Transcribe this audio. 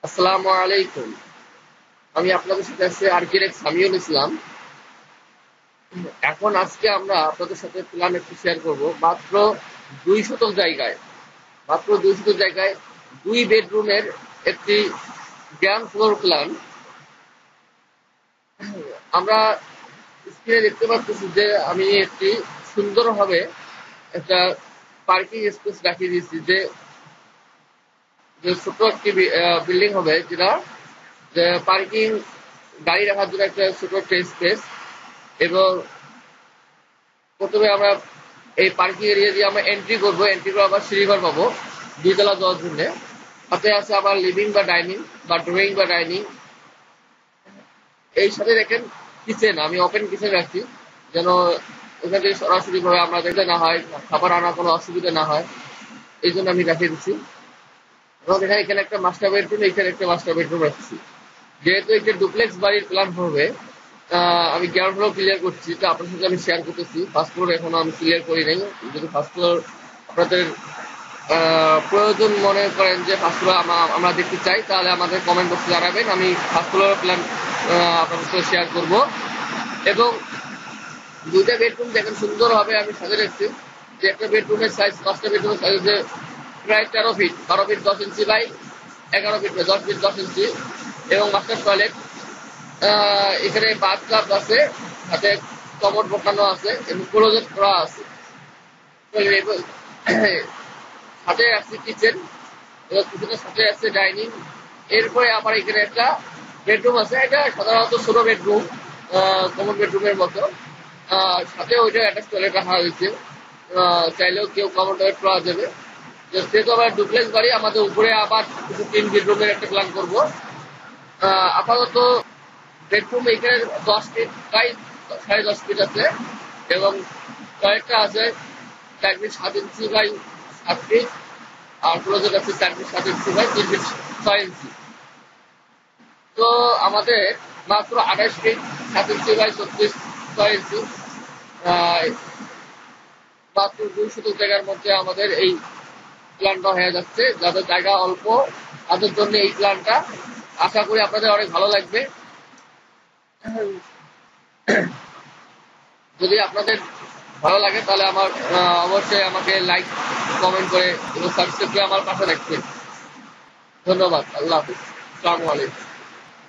আসসালামু আলাইকুম। আমি আপনাদের সাথে আছি আর্কিটেক্ট সামিউল ইসলাম। আজকে আমরা আপনাদের সাথে প্ল্যান একটু শেয়ার করব। মাত্র 200 জায়গায় 2 বেডরুমের একটি গ্রাউন্ড ফ্লোর প্ল্যান। আমরা স্ক্রিনে দেখতে পাচ্ছি যে আমি একটি সুন্দরভাবে একটা পার্কিং স্পেস রাখিয়ে দিয়েছি, যে যে ছোট একটি বিল্ডিং হবে, যেটা যে পার্কিং গাড়ি রাখার জন্য একটা ছোট একটা স্পেস। এবং প্রথমে আমরা এই পার্কিং এরিয়া দিয়ে আমরা এন্ট্রি করবো, এন্ট্রি করে আবার সিঁড়িঘর পাবো 2 তলা যাওয়ার জন্য। সাথে আছে আবার লিভিং বা ডাইনিং বা ড্রয়িং বা ডাইনিং। এই সাথে দেখেন কিচেন, আমি ওপেন কিচেন রাখছি, যেন ওখান থেকে সরাসরি ভাবে আমরা দেখতে না হয়, খাবার আনার কোনো অসুবিধা না হয়, এই জন্য আমি রেখে দিচ্ছি। এবং এখানে একটা মাস্টার বেডরুম, এখানে একটা মাস্টার বেডরুম রাখছি। যেহেতু একটা ডুপ্লেক্স বাড়ির প্ল্যান হবে, আমি গ্রাউন্ড ফ্লোর ক্লিয়ার করছি, তো আপনার সাথে আমি শেয়ার করতেছি। ফার্স্ট ফ্লোর এখনো আমি ক্লিয়ার করি নাই। যদি ফার্স্ট ফ্লোর আপনাদের প্রয়োজন মনে করেন যে ফার্স্ট ফ্লোর আমরা দেখতে চাই, তাহলে আমাদের কমেন্ট বক্সে জানাবেন, আমি ফার্স্ট ফ্লোর প্ল্যান আপনাদের সাথে শেয়ার করব। এবং 2টা বেডরুম দেখেন সুন্দরভাবে আমি সাজিয়ে রাখছি। যে একটা বেডরুমের সাইজ, 5টা বেডরুমের সাইজ হচ্ছে প্রায় 13 feet, 12 feet 10 inch by 11 feet 10 feet 10 inch. এবং মাস্টার টয়লেট, এখানে বাথটাব আছে, সাথে কমোড বসানো আছে এবং ক্লোজেট করা আছে। সাথে আছে কিচেন, এবং কিচেনের সাথে আছে ডাইনিং। এরপরে আবার এখানে একটা বেডরুম আছে, এটা সাধারণত ছোট বেডরুম, কমন বেডরুমের মতো। সাথে ওইটা একটা টয়লেট রাখা হয়েছে, চাইলেও কেউ কমন টয়লেট করা যাবে। যেহেতু আমরা ডুপ্লেক্স বাড়ি, আমাদের উপরে আবার কিছু 3 বেডরুমের একটা প্ল্যান করবো। আপাতত বেডরুম এখানে 10 ফিট বাই 10.5 ফিট আছে। এবং টয়লেটটা আছে 4 ফিট 7 ইঞ্চি বাই 7 ফিট। আর ক্লোজেট আছে 4 feet 7 inch by 3 feet 6 inch. তো আমাদের মাত্র 28 ফিট 7 ইঞ্চি বাই 36 6 ইঞ্চি, মাত্র 200 জায়গার মধ্যে আমাদের এই প্ল্যানটা হয়ে যাচ্ছে। যাদের জায়গা অল্প, তাদের জন্য এই প্ল্যানটা আশা করি আপনাদের অনেক ভালো লাগবে। যদি আপনাদের ভালো লাগে তাহলে অবশ্যই আমাকে লাইক কমেন্ট করে এবং সাবস্ক্রাইব করে আমার পাশে রাখবেন। ধন্যবাদ। আল্লাহ হাফিজ। আসসালামু আলাইকুম।